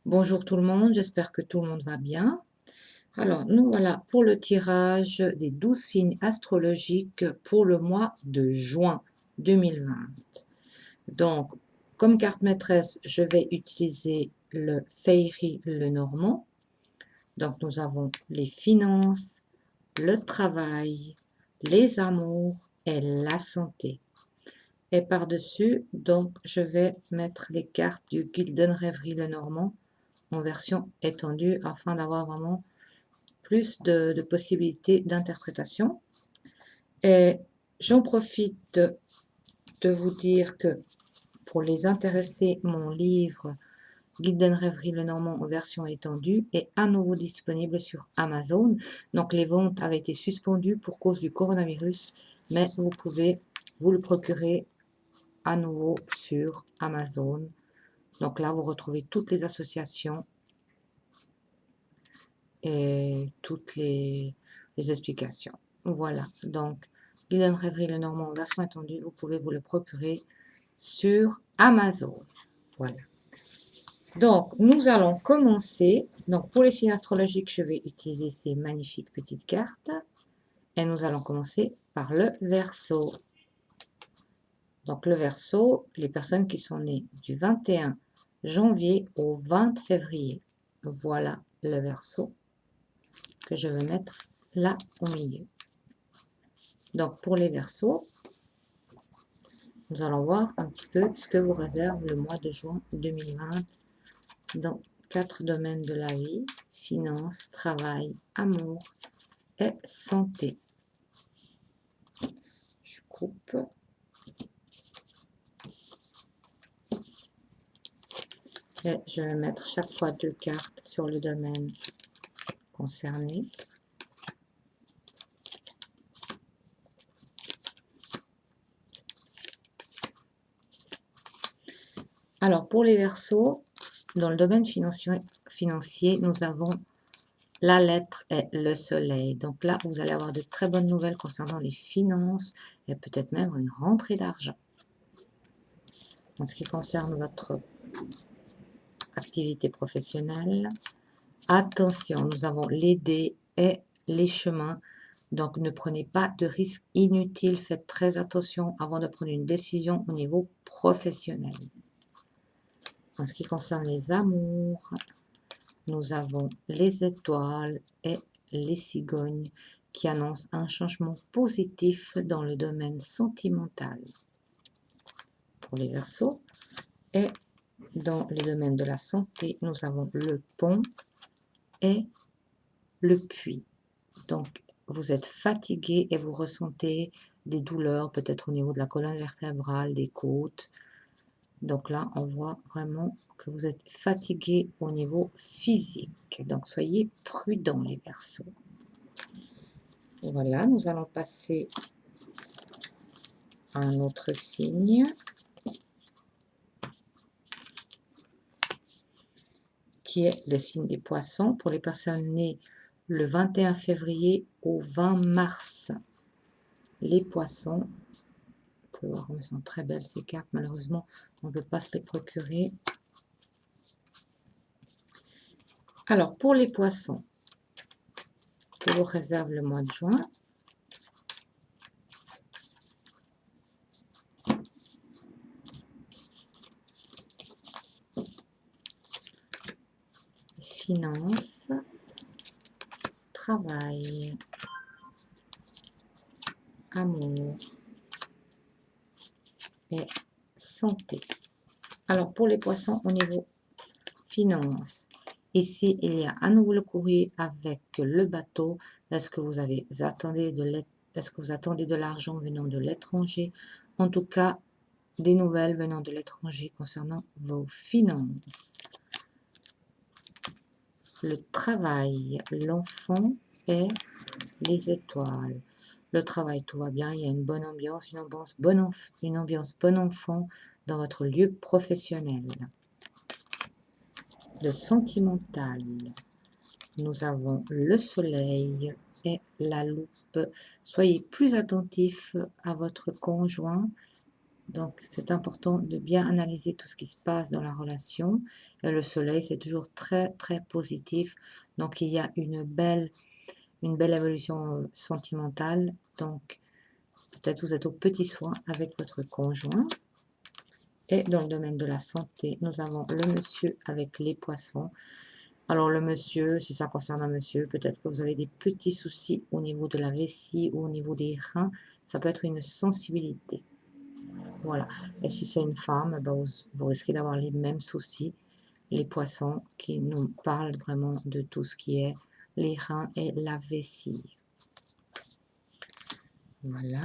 Bonjour tout le monde, j'espère que tout le monde va bien. Alors, nous voilà pour le tirage des 12 signes astrologiques pour le mois de juin 2020. Donc, comme carte maîtresse, je vais utiliser le Fairy Lenormand. Donc, nous avons les finances, le travail, les amours et la santé. Et par-dessus, donc, je vais mettre les cartes du Gilden Rêverie Lenormand en version étendue afin d'avoir vraiment plus de possibilités d'interprétation. Et j'en profite de vous dire que pour les intéressés, mon livre Gilden Rêverie Lenormand en version étendue est à nouveau disponible sur Amazon. Donc les ventes avaient été suspendues pour cause du coronavirus, mais vous pouvez vous le procurer à nouveau sur Amazon. Donc là, vous retrouvez toutes les associations et toutes les explications. Voilà, donc Gilden Rêverie Lenormand en version étendue, vous pouvez vous le procurer sur Amazon. Voilà. Donc, nous allons commencer. Donc, pour les signes astrologiques, je vais utiliser ces magnifiques petites cartes. Et nous allons commencer par le Verseau. Donc, le Verseau, les personnes qui sont nées du 21 janvier au 20 février. Voilà le Verseau que je vais mettre là au milieu. Donc, pour les Verseaux, nous allons voir un petit peu ce que vous réserve le mois de juin 2020 dans 4 domaines de la vie: finances, travail, amour et santé. Je coupe. Et je vais mettre chaque fois 2 cartes sur le domaine concerné. Alors, pour les Verseaux, dans le domaine financier, nous avons la lettre et le soleil. Donc là, vous allez avoir de très bonnes nouvelles concernant les finances et peut-être même une rentrée d'argent. En ce qui concerne votre activité professionnelle, attention, nous avons les dés et les chemins. Donc, ne prenez pas de risques inutiles. Faites très attention avant de prendre une décision au niveau professionnel. En ce qui concerne les amours, nous avons les étoiles et les cigognes qui annoncent un changement positif dans le domaine sentimental pour les Verseaux. Et dans les domaines de la santé, nous avons le pont et le puits. Donc, vous êtes fatigué et vous ressentez des douleurs, peut-être au niveau de la colonne vertébrale, des côtes. Donc là, on voit vraiment que vous êtes fatigué au niveau physique. Donc, soyez prudents, les Verseaux. Voilà, nous allons passer à un autre signe, qui est le signe des Poissons. Pour les personnes nées le 21 février au 20 mars. Les Poissons, vous pouvez voir comme elles sont très belles ces cartes. Malheureusement, on ne peut pas se les procurer. Alors, pour les Poissons, que vous réserve le mois de juin, finances, travail, amour et santé. Alors, pour les Poissons, au niveau finances, ici, il y a à nouveau le courrier avec le bateau. Est-ce que vous attendez de l'argent venant de l'étranger? En tout cas, des nouvelles venant de l'étranger concernant vos finances. Le travail, l'enfant et les étoiles. Le travail, tout va bien, il y a une bonne ambiance, une ambiance bon enfant dans votre lieu professionnel. Le sentimental, nous avons le soleil et la loupe. Soyez plus attentifs à votre conjoint Donc, c'est important de bien analyser tout ce qui se passe dans la relation. Et le soleil, c'est toujours très, très positif. Donc, il y a une belle évolution sentimentale. Donc, peut-être vous êtes au petit soin avec votre conjoint. Et dans le domaine de la santé, nous avons le monsieur avec les poissons. Alors, le monsieur, si ça concerne un monsieur, peut-être que vous avez des petits soucis au niveau de la vessie ou au niveau des reins. Ça peut être une sensibilité. Voilà. Et si c'est une femme, ben vous risquez d'avoir les mêmes soucis. Les poissons qui nous parlent vraiment de tout ce qui est les reins et la vessie. Voilà.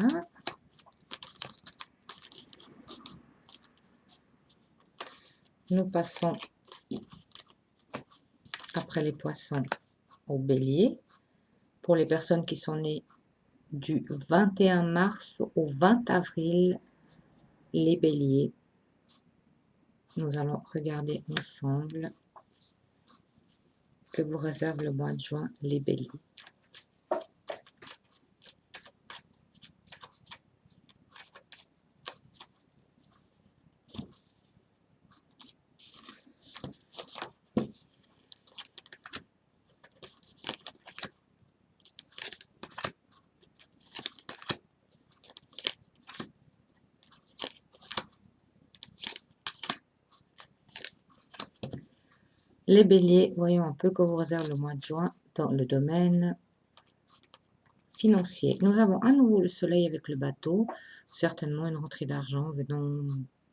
Nous passons après les poissons au bélier. Pour les personnes qui sont nées du 21 mars au 20 avril, les béliers. Nous allons regarder ensemble que vous réserve le mois de juin, les béliers. Les béliers, voyons un peu que vous réserve le mois de juin dans le domaine financier. Nous avons à nouveau le soleil avec le bateau, certainement une rentrée d'argent venant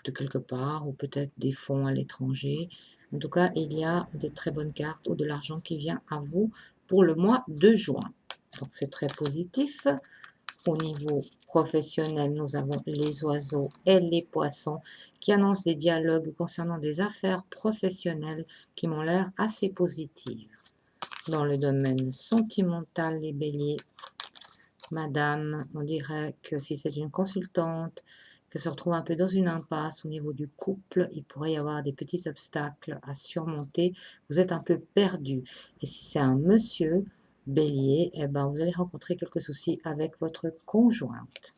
de quelque part ou peut-être des fonds à l'étranger. En tout cas, il y a des très bonnes cartes ou de l'argent qui vient à vous pour le mois de juin. Donc, c'est très positif. Au niveau professionnel, nous avons les oiseaux et les poissons qui annoncent des dialogues concernant des affaires professionnelles qui m'ont l'air assez positives. Dans le domaine sentimental, les béliers, madame, on dirait que si c'est une consultante, qu'elle se retrouve un peu dans une impasse au niveau du couple, il pourrait y avoir des petits obstacles à surmonter. Vous êtes un peu perdu. Et si c'est un monsieur, bélier, eh ben, vous allez rencontrer quelques soucis avec votre conjointe.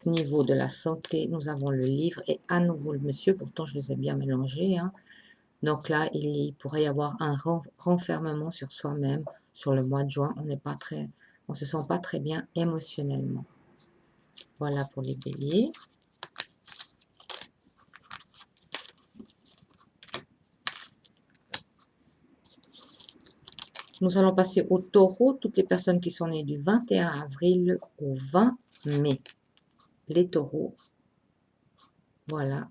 Au niveau de la santé, nous avons le livre et à nouveau le monsieur, pourtant je les ai bien mélangés. Hein. Donc là, il pourrait y avoir un renfermement sur soi-même sur le mois de juin. On se sent pas très bien émotionnellement. Voilà pour les béliers. Nous allons passer au taureau, toutes les personnes qui sont nées du 21 avril au 20 mai. Les taureaux, voilà.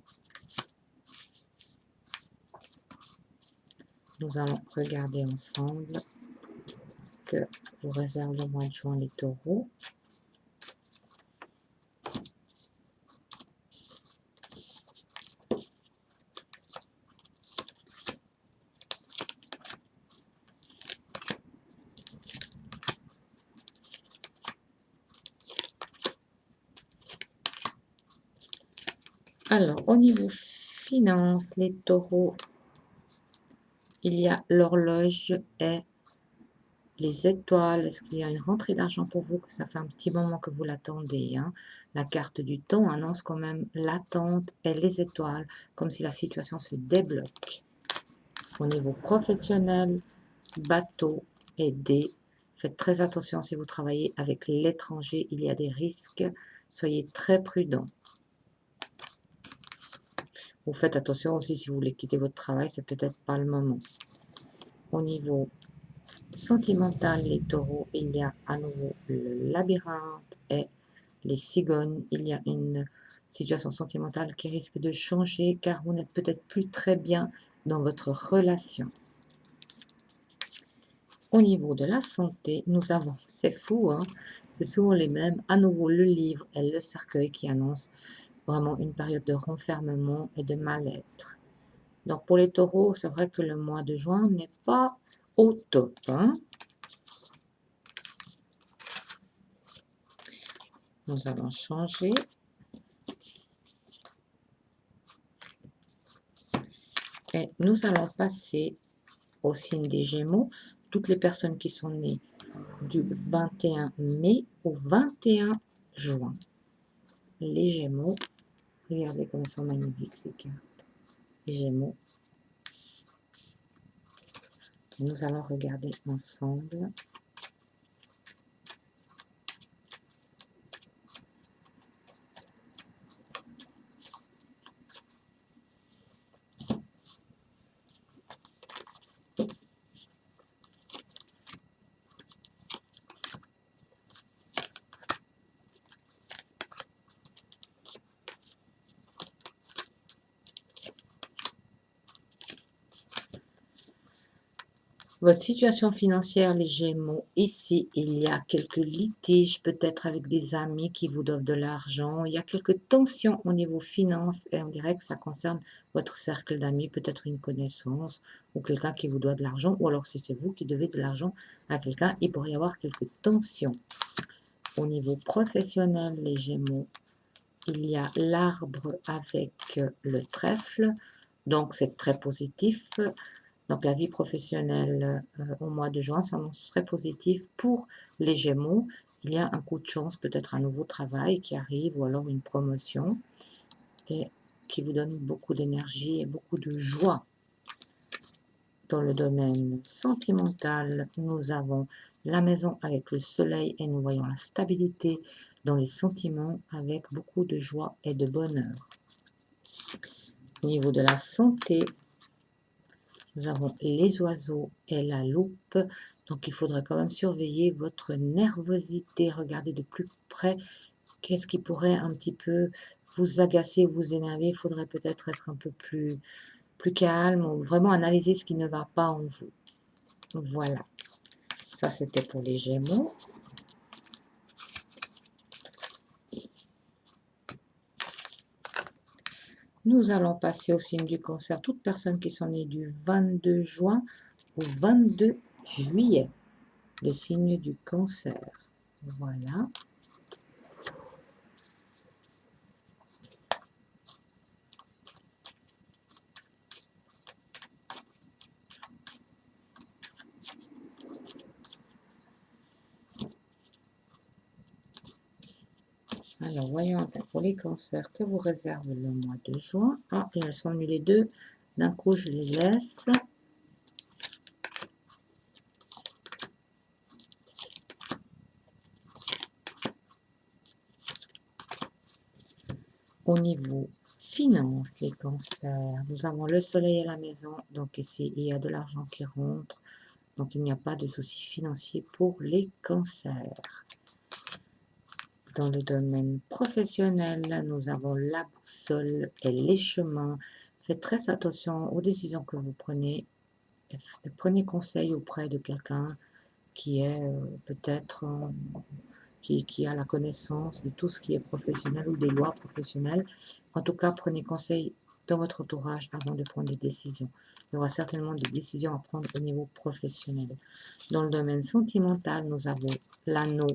Nous allons regarder ensemble que vous réserve le mois de juin les taureaux. Alors, au niveau finance, les taureaux, il y a l'horloge et les étoiles. Est-ce qu'il y a une rentrée d'argent pour vous? Que ça fait un petit moment que vous l'attendez. Hein? La carte du temps annonce quand même l'attente et les étoiles, comme si la situation se débloque. Au niveau professionnel, bateau et dés. Faites très attention si vous travaillez avec l'étranger, il y a des risques. Soyez très prudent. Vous faites attention aussi si vous voulez quitter votre travail, c'est peut-être pas le moment. Au niveau sentimental, les taureaux, il y a à nouveau le labyrinthe et les cigognes. Il y a une situation sentimentale qui risque de changer car vous n'êtes peut-être plus très bien dans votre relation. Au niveau de la santé, nous avons, c'est fou, hein, c'est souvent les mêmes, à nouveau le livre et le cercueil qui annoncent vraiment une période de renfermement et de mal-être. Donc pour les taureaux, c'est vrai que le mois de juin n'est pas au top. Hein. Nous allons changer. Et nous allons passer au signe des Gémeaux. Toutes les personnes qui sont nées du 21 mai au 21 juin. les Gémeaux. Regardez comme elles sont magnifiques ces cartes. Les Gémeaux. Nous allons regarder ensemble. Votre situation financière, les Gémeaux, ici, il y a quelques litiges, peut-être avec des amis qui vous doivent de l'argent. Il y a quelques tensions au niveau finance et on dirait que ça concerne votre cercle d'amis, peut-être une connaissance ou quelqu'un qui vous doit de l'argent. Ou alors si c'est vous qui devez de l'argent à quelqu'un, il pourrait y avoir quelques tensions. Au niveau professionnel, les Gémeaux, il y a l'arbre avec le trèfle, donc c'est très positif. Donc la vie professionnelle au mois de juin s'annonce très positif pour les Gémeaux. Il y a un coup de chance, peut-être un nouveau travail qui arrive ou alors une promotion et qui vous donne beaucoup d'énergie et beaucoup de joie. Dans le domaine sentimental, nous avons la maison avec le soleil et nous voyons la stabilité dans les sentiments avec beaucoup de joie et de bonheur. Au niveau de la santé, nous avons les oiseaux et la loupe. Donc, il faudrait quand même surveiller votre nervosité. Regardez de plus près qu'est-ce qui pourrait un petit peu vous agacer, vous énerver. Il faudrait peut-être être un peu plus calme ou vraiment analyser ce qui ne va pas en vous. Voilà. Ça, c'était pour les Gémeaux. Nous allons passer au signe du Cancer. Toutes personnes qui sont nées du 22 juin au 22 juillet. Le signe du Cancer. Voilà. Alors, voyons pour les cancers que vous réserve le mois de juin. Ah, et elles sont venues les deux. D'un coup, je les laisse. Au niveau finance, les cancers, nous avons le soleil à la maison. Donc ici, il y a de l'argent qui rentre. Donc, il n'y a pas de souci financier pour les cancers. Dans le domaine professionnel, nous avons la boussole et les chemins. Faites très attention aux décisions que vous prenez. Prenez conseil auprès de quelqu'un qui est peut-être qui a la connaissance de tout ce qui est professionnel ou des lois professionnelles. En tout cas, prenez conseil dans votre entourage avant de prendre des décisions. Il y aura certainement des décisions à prendre au niveau professionnel. Dans le domaine sentimental, nous avons l'anneau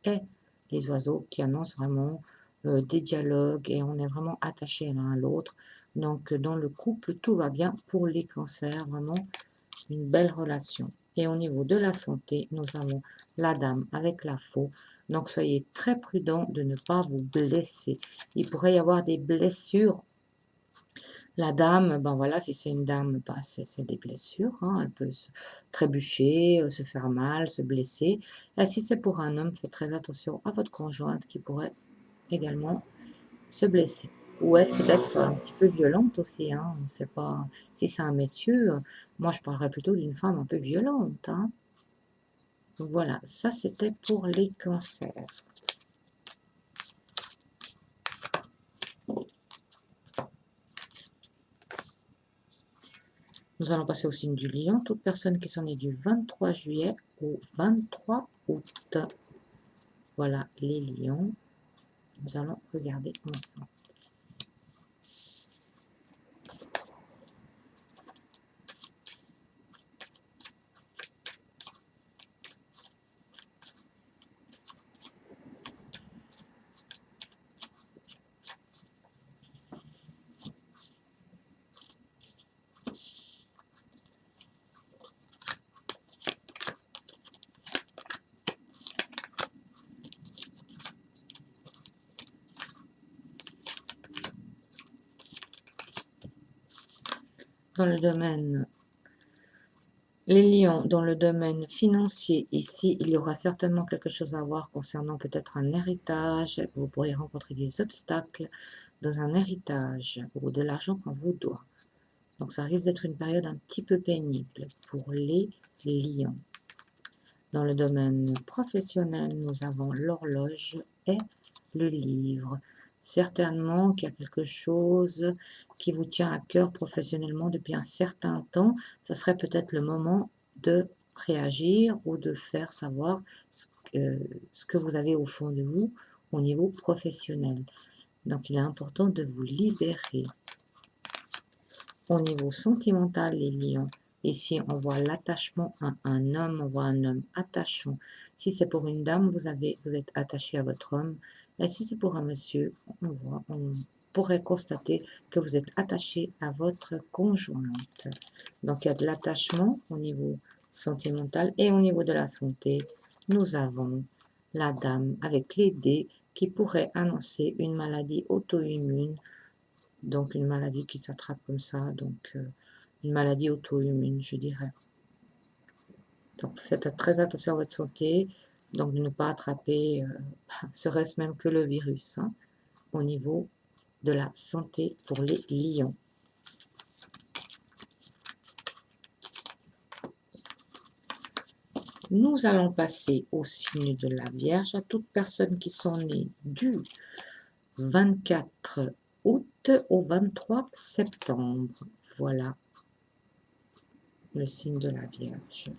et les oiseaux qui annoncent vraiment des dialogues et on est vraiment attachés l'un à l'autre. Donc, dans le couple, tout va bien pour les cancers, vraiment une belle relation. Et au niveau de la santé, nous avons la dame avec la faux. Donc, soyez très prudent de ne pas vous blesser. Il pourrait y avoir des blessures. La dame, ben voilà, si c'est une dame, ben c'est des blessures. Hein. Elle peut se trébucher, se faire mal, se blesser. Et si c'est pour un homme, faites très attention à votre conjointe qui pourrait également se blesser. Ou être peut-être un petit peu violente aussi. Hein. On ne sait pas si c'est un messieurs. Moi, je parlerais plutôt d'une femme un peu violente. Hein. Donc voilà, ça c'était pour les cancers. Nous allons passer au signe du lion. Toutes personnes qui sont nées du 23 juillet au 23 août. Voilà les lions. Nous allons regarder ensemble. Dans le domaine, les lions, dans le domaine financier, ici, il y aura certainement quelque chose à voir concernant peut-être un héritage. Vous pourriez rencontrer des obstacles dans un héritage ou de l'argent qu'on vous doit. Donc, ça risque d'être une période un petit peu pénible pour les lions. Dans le domaine professionnel, nous avons l'horloge et le livre. Certainement qu'il y a quelque chose qui vous tient à cœur professionnellement depuis un certain temps. Ça serait peut-être le moment de réagir ou de faire savoir ce que vous avez au fond de vous au niveau professionnel. Donc, il est important de vous libérer. Au niveau sentimental, les lions, ici, on voit l'attachement à un homme, on voit un homme attachant. Si c'est pour une dame, vous êtes attaché à votre homme. Et si c'est pour un monsieur, on pourrait constater que vous êtes attaché à votre conjointe. Donc, il y a de l'attachement au niveau sentimental et au niveau de la santé. Nous avons la dame avec les dés qui pourrait annoncer une maladie auto-immune, donc une maladie qui s'attrape comme ça, donc une maladie auto-immune, je dirais. Donc faites très attention à votre santé, donc de ne pas attraper, serait-ce même que le virus, hein, au niveau de la santé pour les lions. Nous allons passer au signe de la Vierge, à toutes personnes qui sont nées du 24 août au 23 septembre. Voilà le signe de la Vierge.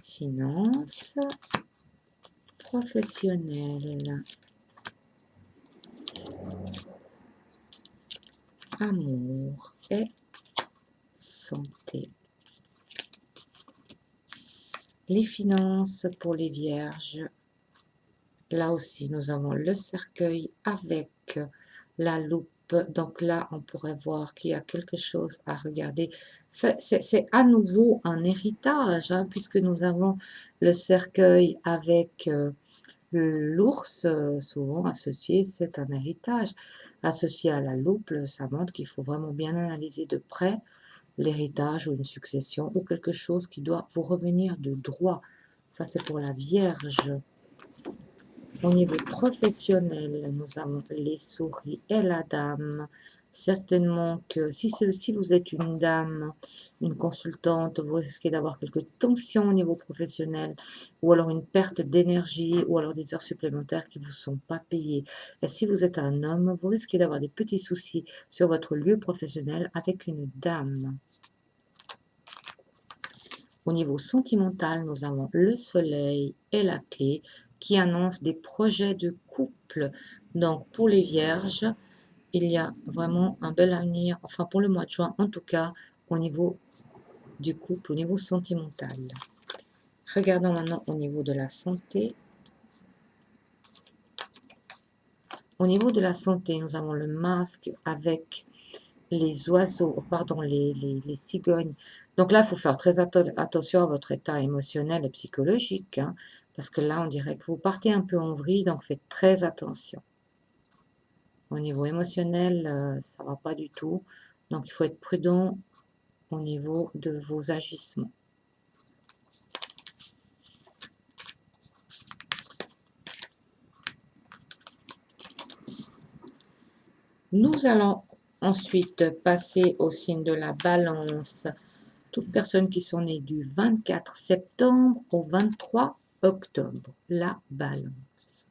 Finances, professionnelles, amour et santé. Les finances pour les vierges. Là aussi, nous avons le cercueil avec la loupe. Donc là, on pourrait voir qu'il y a quelque chose à regarder. C'est à nouveau un héritage, hein, puisque nous avons le cercueil avec l'ours, souvent associé, c'est un héritage. Associé à la loupe, ça montre qu'il faut vraiment bien analyser de près l'héritage ou une succession ou quelque chose qui doit vous revenir de droit. Ça, c'est pour la Vierge. Au niveau professionnel, nous avons les souris et la dame. Certainement que si vous êtes une dame, une consultante, vous risquez d'avoir quelques tensions au niveau professionnel, ou alors une perte d'énergie, ou alors des heures supplémentaires qui ne vous sont pas payées. Et si vous êtes un homme, vous risquez d'avoir des petits soucis sur votre lieu professionnel avec une dame. Au niveau sentimental, nous avons le soleil et la clé qui annoncent des projets de couple. Donc, pour les vierges, il y a vraiment un bel avenir, enfin pour le mois de juin en tout cas, au niveau du couple, au niveau sentimental. Regardons maintenant au niveau de la santé. Au niveau de la santé, nous avons le masque avec les oiseaux, pardon, les cigognes. Donc là, il faut faire très attention à votre état émotionnel et psychologique, hein, parce que là, on dirait que vous partez un peu en vrille, donc faites très attention. Au niveau émotionnel, ça ne va pas du tout, donc il faut être prudent au niveau de vos agissements. Nous allons ensuite passer au signe de la Balance. Toutes personnes qui sont nées du 24 septembre au 23 octobre. La Balance.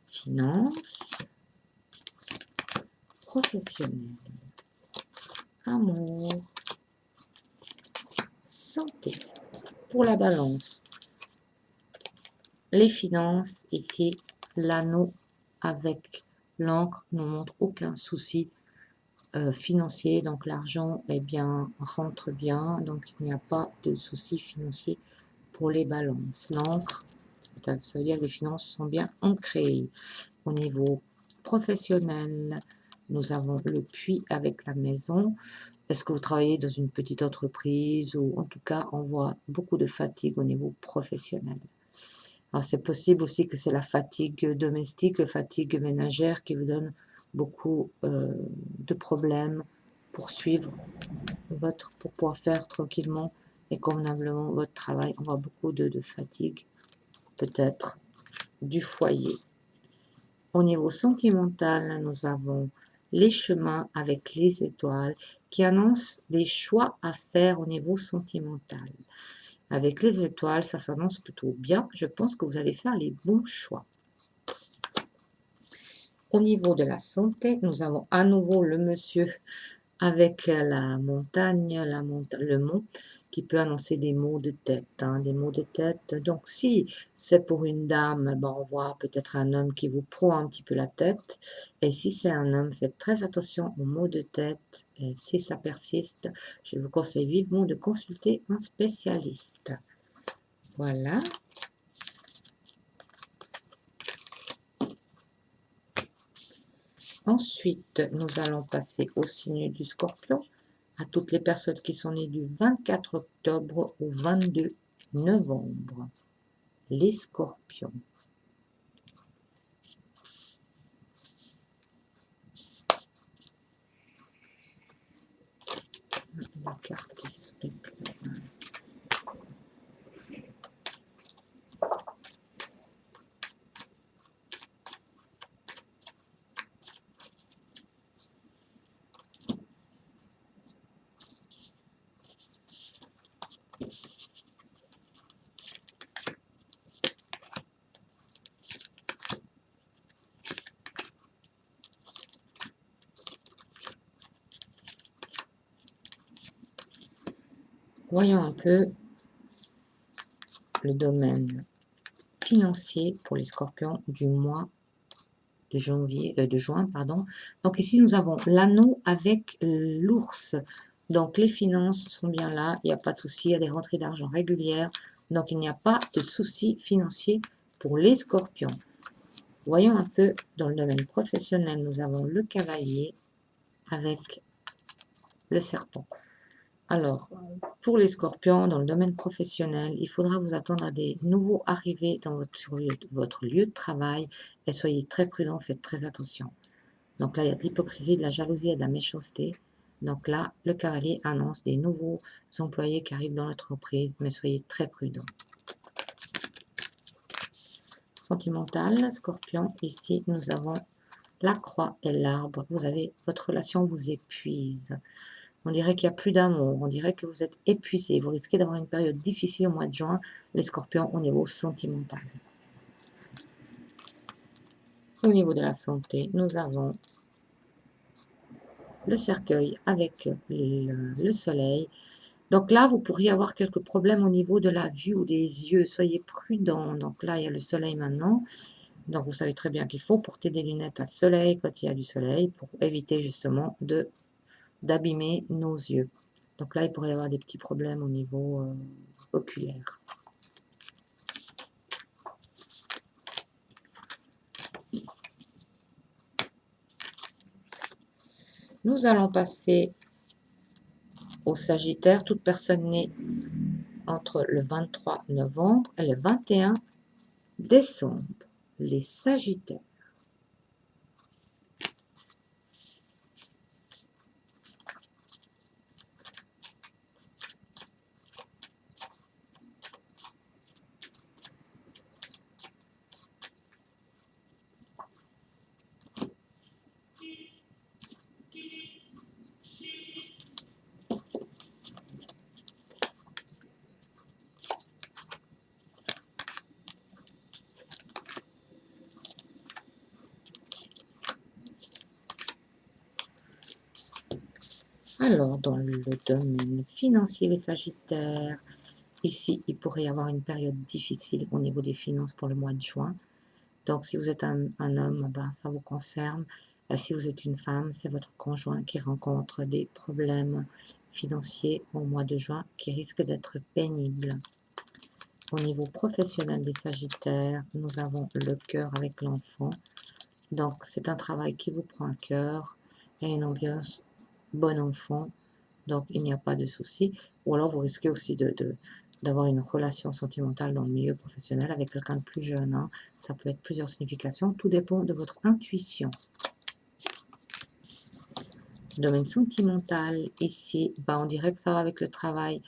Finances, professionnelles, amour, santé. Pour la balance, les finances, ici, l'anneau avec l'encre ne montre aucun souci financier, donc l'argent rentre bien, donc il n'y a pas de souci financier pour les balances. L'encre, ça veut dire que les finances sont bien ancrées. Au niveau professionnel, nous avons le puits avec la maison. Est-ce que vous travaillez dans une petite entreprise ou en tout cas on voit beaucoup de fatigue au niveau professionnel. Alors c'est possible aussi que c'est la fatigue domestique, la fatigue ménagère qui vous donne beaucoup de problèmes pour suivre pour pouvoir faire tranquillement et convenablement votre travail. On voit beaucoup de fatigue, peut-être du foyer. Au niveau sentimental, nous avons les chemins avec les étoiles qui annoncent des choix à faire au niveau sentimental. Avec les étoiles, ça s'annonce plutôt bien. Je pense que vous allez faire les bons choix. Au niveau de la santé, nous avons à nouveau le monsieur avec la montagne, le mont, qui peut annoncer des maux de tête, des maux de tête. Donc, si c'est pour une dame, ben, on voit peut-être un homme qui vous prend un petit peu la tête. Et si c'est un homme, faites très attention aux maux de tête. Et si ça persiste, je vous conseille vivement de consulter un spécialiste. Voilà. Ensuite, nous allons passer au signe du Scorpion, à toutes les personnes qui sont nées du 24 octobre au 22 novembre. Les Scorpions. La carte qui se réclame. Voyons un peu le domaine financier pour les Scorpions du mois de juin, pardon. Donc ici nous avons l'anneau avec l'ours. Donc les finances sont bien là, il n'y a pas de souci, il y a des rentrées d'argent régulières. Donc il n'y a pas de souci financier pour les Scorpions. Voyons un peu dans le domaine professionnel, nous avons le cavalier avec le serpent. Alors, pour les Scorpions, dans le domaine professionnel, il faudra vous attendre à des nouveaux arrivés sur votre lieu de travail et soyez très prudents, faites très attention. Donc là, il y a de l'hypocrisie, de la jalousie et de la méchanceté. Donc là, le cavalier annonce des nouveaux employés qui arrivent dans l'entreprise, mais soyez très prudents. Sentimental, Scorpion, ici, nous avons la croix et l'arbre. Votre relation vous épuise. On dirait qu'il n'y a plus d'amour, on dirait que vous êtes épuisé. Vous risquez d'avoir une période difficile au mois de juin, les Scorpions, au niveau sentimental. Au niveau de la santé, nous avons le cercueil avec le soleil. Donc là, vous pourriez avoir quelques problèmes au niveau de la vue ou des yeux. Soyez prudents. Donc là, il y a le soleil maintenant. Donc vous savez très bien qu'il faut porter des lunettes à soleil quand il y a du soleil pour éviter justement d'abîmer nos yeux. Donc là, il pourrait y avoir des petits problèmes au niveau oculaire. Nous allons passer au Sagittaire, toute personne née entre le 23 novembre et le 21 décembre. Les Sagittaires. Alors, dans le domaine financier, les Sagittaires, ici, il pourrait y avoir une période difficile au niveau des finances pour le mois de juin. Donc, si vous êtes un homme, ben, ça vous concerne. Si vous êtes une femme, c'est votre conjoint qui rencontre des problèmes financiers au mois de juin qui risquent d'être pénibles. Au niveau professionnel des Sagittaires, nous avons le cœur avec l'enfant. Donc, c'est un travail qui vous prend à cœur et une ambiance bon enfant. Donc, il n'y a pas de souci. Ou alors, vous risquez aussi d'avoir une relation sentimentale dans le milieu professionnel avec quelqu'un de plus jeune. Hein. Ça peut être plusieurs significations. Tout dépend de votre intuition. Domaine sentimental, ici, ben, on dirait que ça va avec le travail.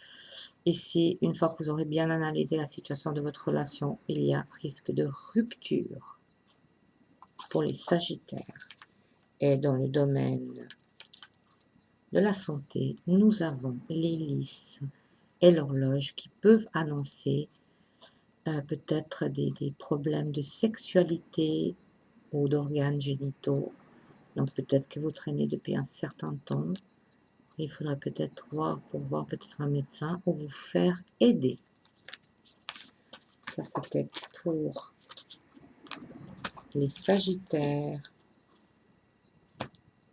Ici, une fois que vous aurez bien analysé la situation de votre relation, il y a risque de rupture pour les Sagittaires. Et dans le domaine de la santé, nous avons l'hélice et l'horloge qui peuvent annoncer peut-être des problèmes de sexualité ou d'organes génitaux. Donc peut-être que vous traînez depuis un certain temps. Il faudrait peut-être voir pour voir peut-être un médecin ou vous faire aider. Ça, c'était pour les Sagittaires.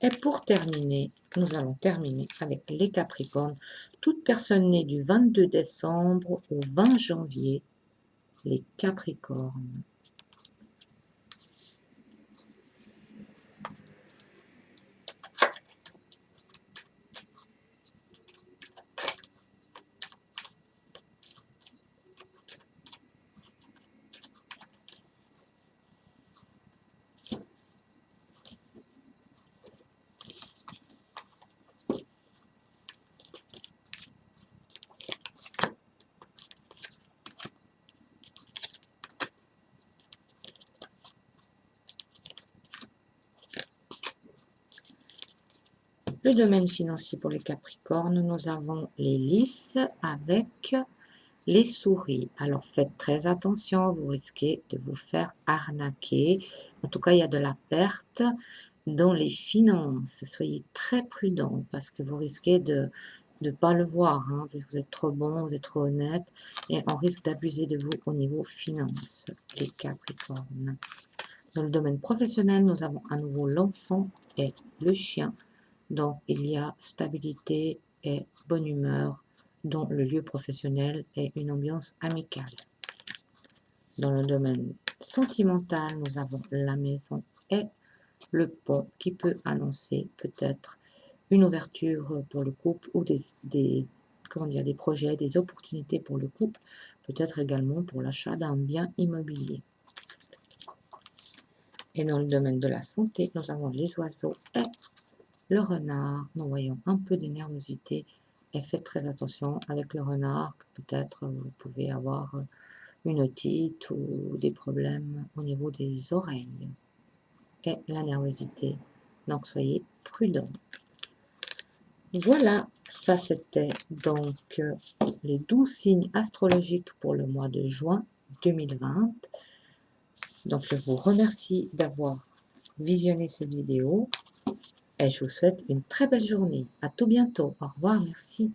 Et pour terminer, nous allons terminer avec les Capricornes. Toute personne née du 22 décembre au 20 janvier, les Capricornes. Le domaine financier pour les Capricornes, nous avons les lys avec les souris. Alors faites très attention, vous risquez de vous faire arnaquer. En tout cas, il y a de la perte dans les finances. Soyez très prudents parce que vous risquez de ne pas le voir, hein, parce que vous êtes trop bon, vous êtes trop honnête, et on risque d'abuser de vous au niveau finance, les Capricornes. Dans le domaine professionnel, nous avons à nouveau l'enfant et le chien. Donc, il y a stabilité et bonne humeur dans le lieu professionnel et une ambiance amicale. Dans le domaine sentimental, nous avons la maison et le pont qui peut annoncer peut-être une ouverture pour le couple ou des projets, des opportunités pour le couple, peut-être également pour l'achat d'un bien immobilier. Et dans le domaine de la santé, nous avons les oiseaux et le renard. Nous voyons un peu de nervosité et faites très attention avec le renard, peut-être vous pouvez avoir une otite ou des problèmes au niveau des oreilles et la nervosité. Donc soyez prudents. Voilà, ça c'était donc les 12 signes astrologiques pour le mois de juin 2020. Donc je vous remercie d'avoir visionné cette vidéo et je vous souhaite une très belle journée. À tout bientôt. Au revoir, merci.